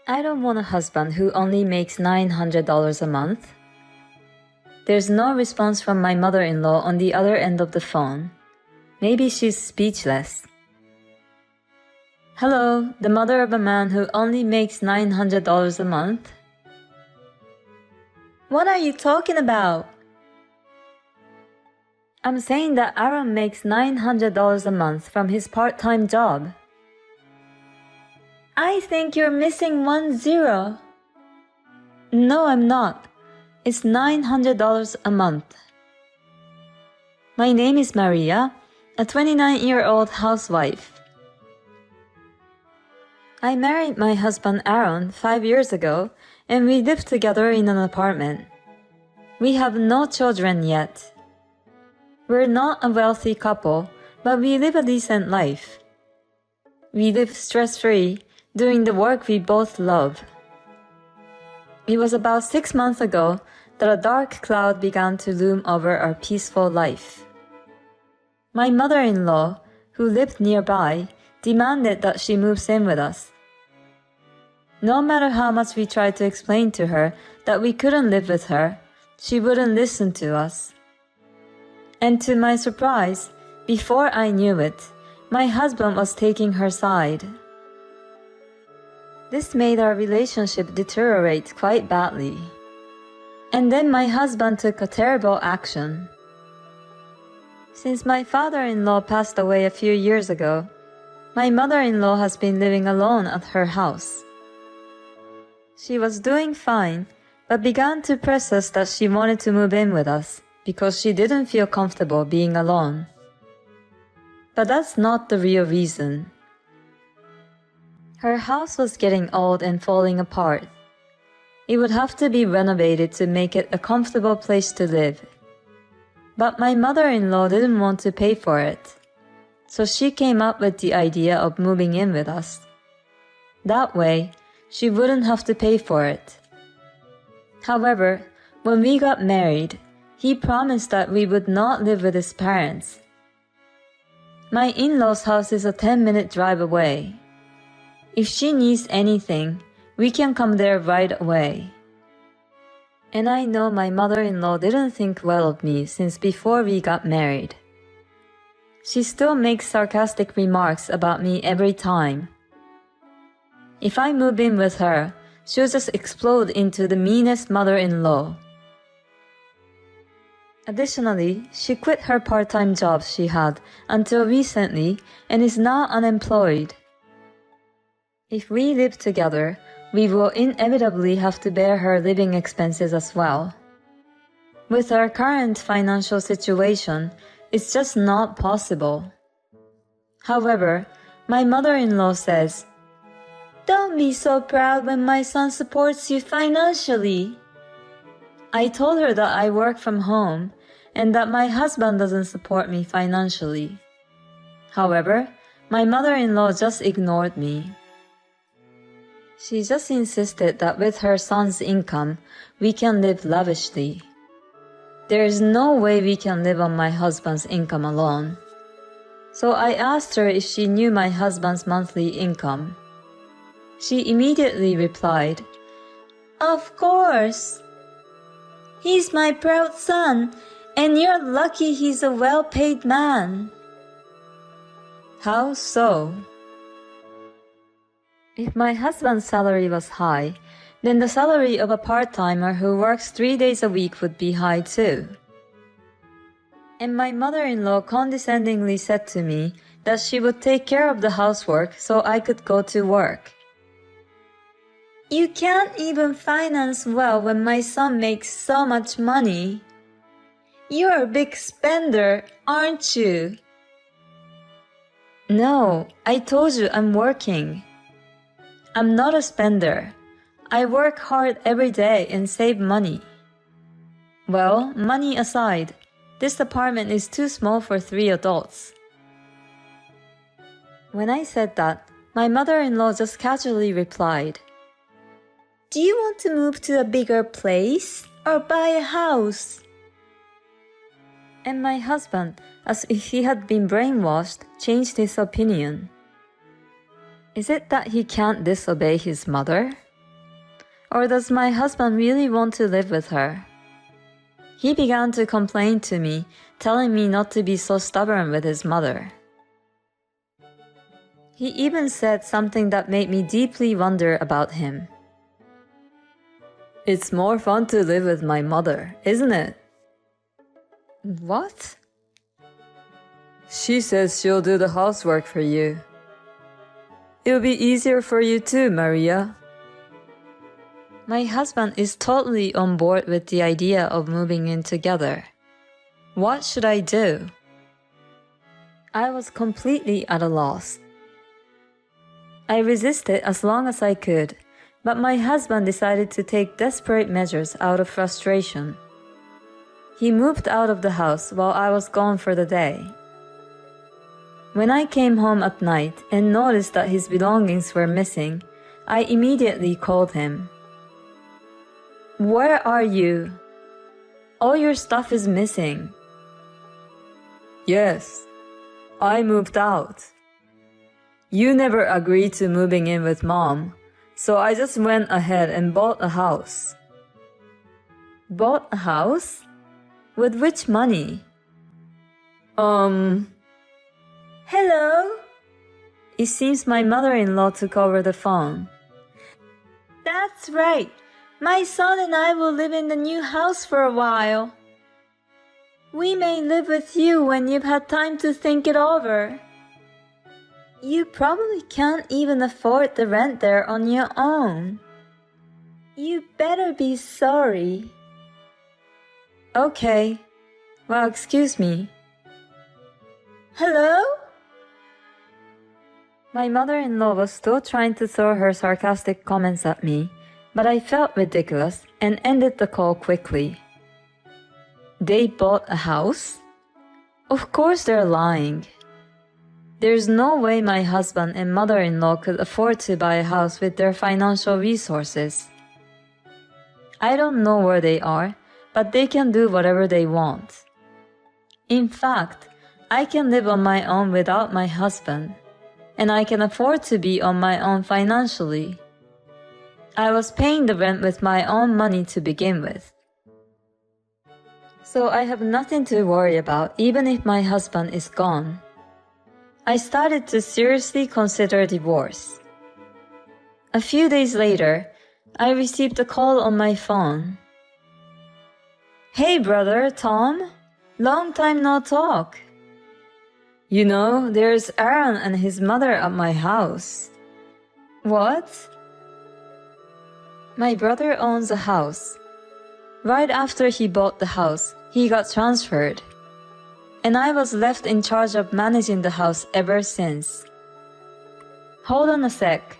I don't want a husband who only makes $900 a month. There's no response from my mother-in-law on the other end of the phone. Maybe she's speechless. Hello, the mother of a man who only makes $900 a month? What are you talking about? I'm saying that Aaron makes $900 a month from his part-time job. I think you're missing one zero. No, I'm not. It's $900 a month. My name is Maria, a 29-year-old housewife. I married my husband Aaron 5 years ago, and we live together in an apartment. We have no children yet. We're not a wealthy couple, but we live a decent life. We live stress-free, doing the work we both love. It was about 6 months ago that a dark cloud began to loom over our peaceful life. My mother-in-law, who lived nearby, demanded that she moves in with us. No matter how much we tried to explain to her that we couldn't live with her, she wouldn't listen to us. And to my surprise, before I knew it, my husband was taking her side. This made our relationship deteriorate quite badly. And then my husband took a terrible action. Since my father-in-law passed away a few years ago, my mother-in-law has been living alone at her house. She was doing fine, but began to press us that she wanted to move in with us because she didn't feel comfortable being alone. But that's not the real reason. Her house was getting old and falling apart. It would have to be renovated to make it a comfortable place to live. But my mother-in-law didn't want to pay for it, so she came up with the idea of moving in with us. That way, she wouldn't have to pay for it. However, when we got married, he promised that we would not live with his parents. My in-laws' house is a 10-minute drive away. If she needs anything, we can come there right away. And I know my mother-in-law didn't think well of me since before we got married. She still makes sarcastic remarks about me every time. If I move in with her, she'll just explode into the meanest mother-in-law. Additionally, she quit her part-time job she had until recently and is now unemployed. If we live together, we will inevitably have to bear her living expenses as well. With our current financial situation, it's just not possible. However, my mother-in-law says, "Don't be so proud when my son supports you financially." I told her that I work from home and that my husband doesn't support me financially. However, my mother-in-law just ignored me. She just insisted that with her son's income, we can live lavishly. There is no way we can live on my husband's income alone. So I asked her if she knew my husband's monthly income. She immediately replied, "Of course. He's my proud son, and you're lucky he's a well-paid man." How so? If my husband's salary was high, then the salary of a part-timer who works 3 days a week would be high too. And my mother-in-law condescendingly said to me that she would take care of the housework so I could go to work. You can't even finance well when my son makes so much money. You're a big spender, aren't you? No, I told you I'm working. I'm not a spender. I work hard every day and save money. Well, money aside, this apartment is too small for 3 adults. When I said that, my mother-in-law just casually replied, "Do you want to move to a bigger place or buy a house?" And my husband, as if he had been brainwashed, changed his opinion. Is it that he can't disobey his mother? Or does my husband really want to live with her? He began to complain to me, telling me not to be so stubborn with his mother. He even said something that made me deeply wonder about him. It's more fun to live with my mother, isn't it? What? She says she'll do the housework for you. It'll be easier for you too, Maria. My husband is totally on board with the idea of moving in together. What should I do? I was completely at a loss. I resisted as long as I could, but my husband decided to take desperate measures out of frustration. He moved out of the house while I was gone for the day. When I came home at night and noticed that his belongings were missing, I immediately called him. Where are you? All your stuff is missing. Yes, I moved out. You never agreed to moving in with Mom, so I just went ahead and bought a house. Bought a house? With which money? Hello? It seems my mother-in-law took over the phone. That's right. My son and I will live in the new house for a while. We may live with you when you've had time to think it over. You probably can't even afford the rent there on your own. You better be sorry. Okay. Well, excuse me. Hello? My mother-in-law was still trying to throw her sarcastic comments at me, but I felt ridiculous and ended the call quickly. They bought a house? Of course they're lying. There's no way my husband and mother-in-law could afford to buy a house with their financial resources. I don't know where they are, but they can do whatever they want. In fact, I can live on my own without my husband, and I can afford to be on my own financially. I was paying the rent with my own money to begin with. So I have nothing to worry about even if my husband is gone. I started to seriously consider divorce. A few days later, I received a call on my phone. Hey brother, Tom. Long time no talk. You know, there's Aaron and his mother at my house. What? My brother owns a house. Right after he bought the house, he got transferred. And I was left in charge of managing the house ever since. Hold on a sec.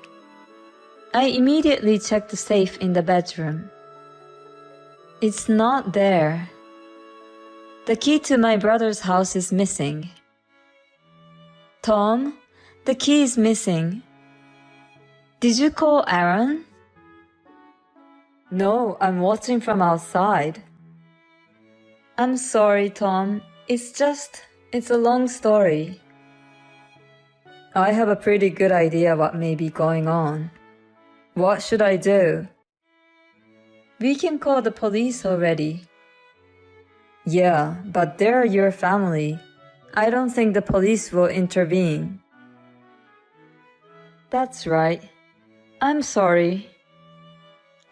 I immediately checked the safe in the bedroom. It's not there. The key to my brother's house is missing. Tom, the key is missing. Did you call Aaron? No, I'm watching from outside. I'm sorry, Tom. It's a long story. I have a pretty good idea what may be going on. What should I do? We can call the police already. Yeah, but they're your family. I don't think the police will intervene. That's right. I'm sorry.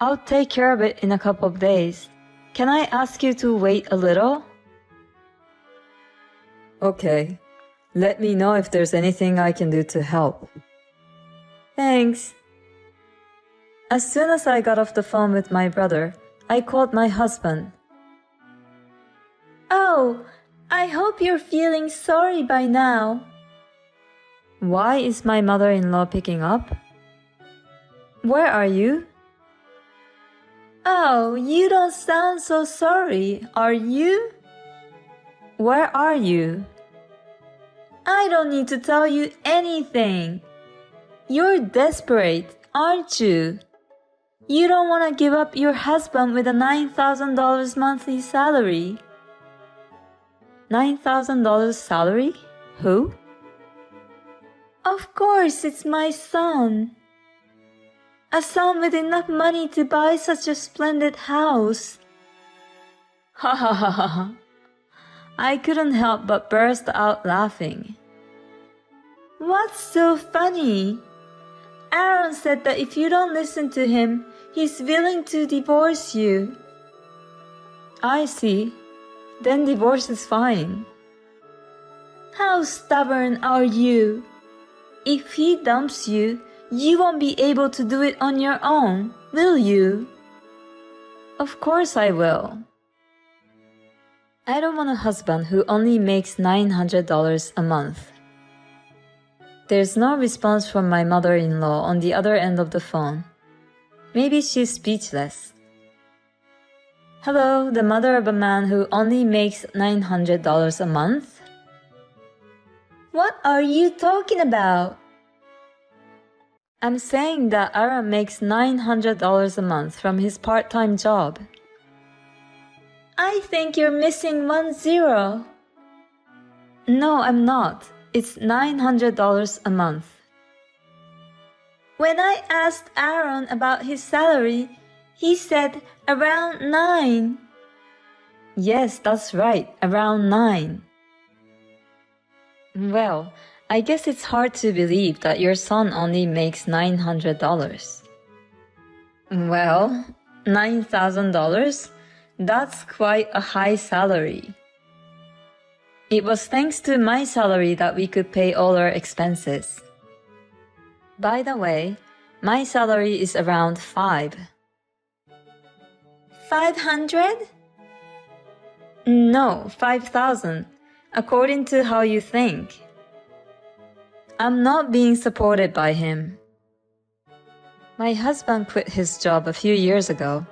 I'll take care of it in a couple of days. Can I ask you to wait a little? Okay. Let me know if there's anything I can do to help. Thanks. As soon as I got off the phone with my brother, I called my husband. Oh, I hope you're feeling sorry by now. Why is my mother-in-law picking up? Where are you? Oh, you don't sound so sorry, are you? Where are you? I don't need to tell you anything. You're desperate, aren't you? You don't want to give up your husband with a $9,000 monthly salary. $9,000 salary? Who? Of course, it's my son. A son with enough money to buy such a splendid house. Ha ha ha ha ha. I couldn't help but burst out laughing. What's so funny? Aaron said that if you don't listen to him, he's willing to divorce you. I see. Then divorce is fine. How stubborn are you? If he dumps you, you won't be able to do it on your own, will you? Of course I will. I don't want a husband who only makes $900 a month. There's no response from my mother-in-law on the other end of the phone. Maybe she's speechless. Hello, the mother of a man who only makes $900 a month? What are you talking about? I'm saying that Aaron makes $900 a month from his part-time job. I think you're missing 1 zero. No, I'm not. It's $900 a month. When I asked Aaron about his salary, he said around 9. Yes, that's right, around 9. Well, I guess it's hard to believe that your son only makes $900. Well, $9,000? That's quite a high salary. It was thanks to my salary that we could pay all our expenses. By the way, my salary is around 5. 500? No, 5,000, according to how you think. I'm not being supported by him. My husband quit his job a few years ago.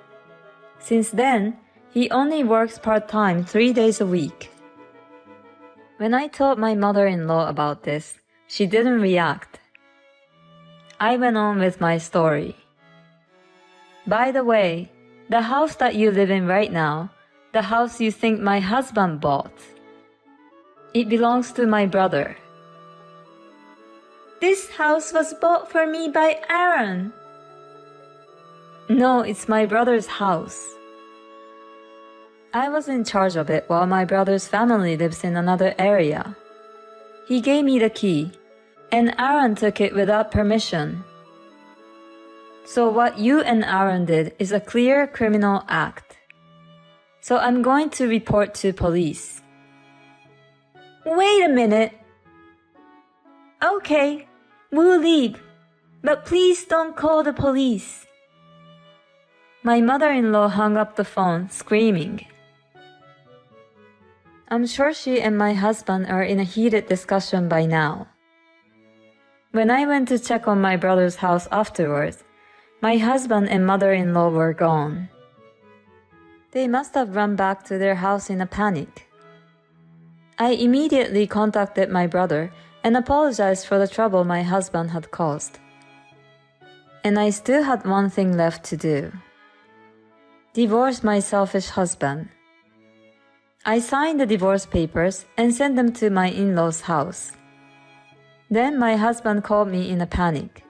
Since then, he only works part-time 3 days a week. When I told my mother-in-law about this, she didn't react. I went on with my story. By the way, the house that you live in right now, the house you think my husband bought, it belongs to my brother. This house was bought for me by Aaron. No, it's my brother's house. I was in charge of it while my brother's family lives in another area. He gave me the key, and Aaron took it without permission. So what you and Aaron did is a clear criminal act. So I'm going to report to police. Wait a minute. Okay, we'll leave, but please don't call the police. My mother-in-law hung up the phone, screaming. I'm sure she and my husband are in a heated discussion by now. When I went to check on my brother's house afterwards, my husband and mother-in-law were gone. They must have run back to their house in a panic. I immediately contacted my brother and apologized for the trouble my husband had caused. And I still had one thing left to do. Divorce my selfish husband. I signed the divorce papers and sent them to my in-laws' house. Then my husband called me in a panic.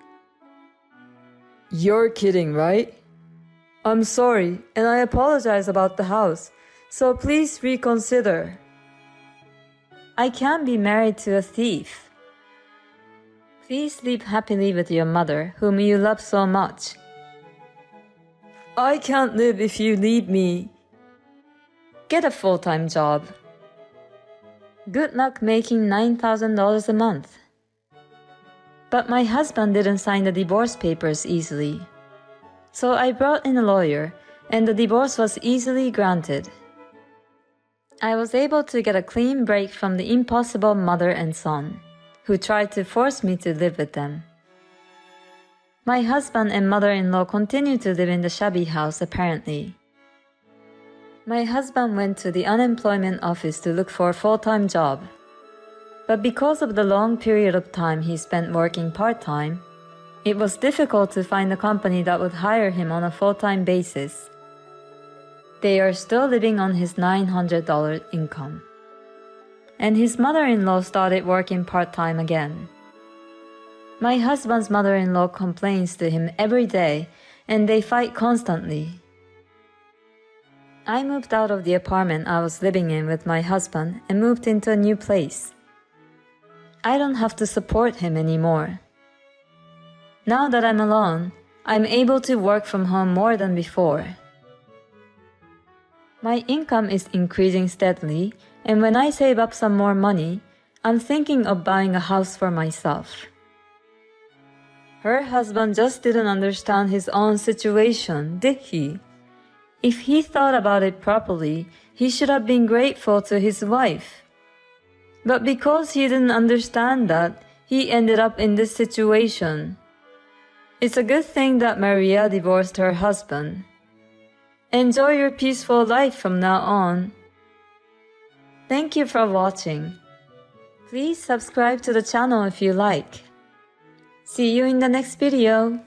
You're kidding, right? I'm sorry, and I apologize about the house, so please reconsider. I can't be married to a thief. Please live happily with your mother, whom you love so much. I can't live if you leave me. Get a full-time job. Good luck making $9,000 a month. But my husband didn't sign the divorce papers easily. So I brought in a lawyer, and the divorce was easily granted. I was able to get a clean break from the impossible mother and son, who tried to force me to live with them. My husband and mother-in-law continue to live in the shabby house apparently. My husband went to the unemployment office to look for a full-time job. But because of the long period of time he spent working part-time, it was difficult to find a company that would hire him on a full-time basis. They are still living on his $900 income. And his mother-in-law started working part-time again. My husband's mother-in-law complains to him every day, and they fight constantly. I moved out of the apartment I was living in with my husband and moved into a new place. I don't have to support him anymore. Now that I'm alone, I'm able to work from home more than before. My income is increasing steadily, and when I save up some more money, I'm thinking of buying a house for myself. Her husband just didn't understand his own situation, did he? If he thought about it properly, he should have been grateful to his wife. But because he didn't understand that, he ended up in this situation. It's a good thing that Maria divorced her husband. Enjoy your peaceful life from now on. Thank you for watching. Please subscribe to the channel if you like. See you in the next video.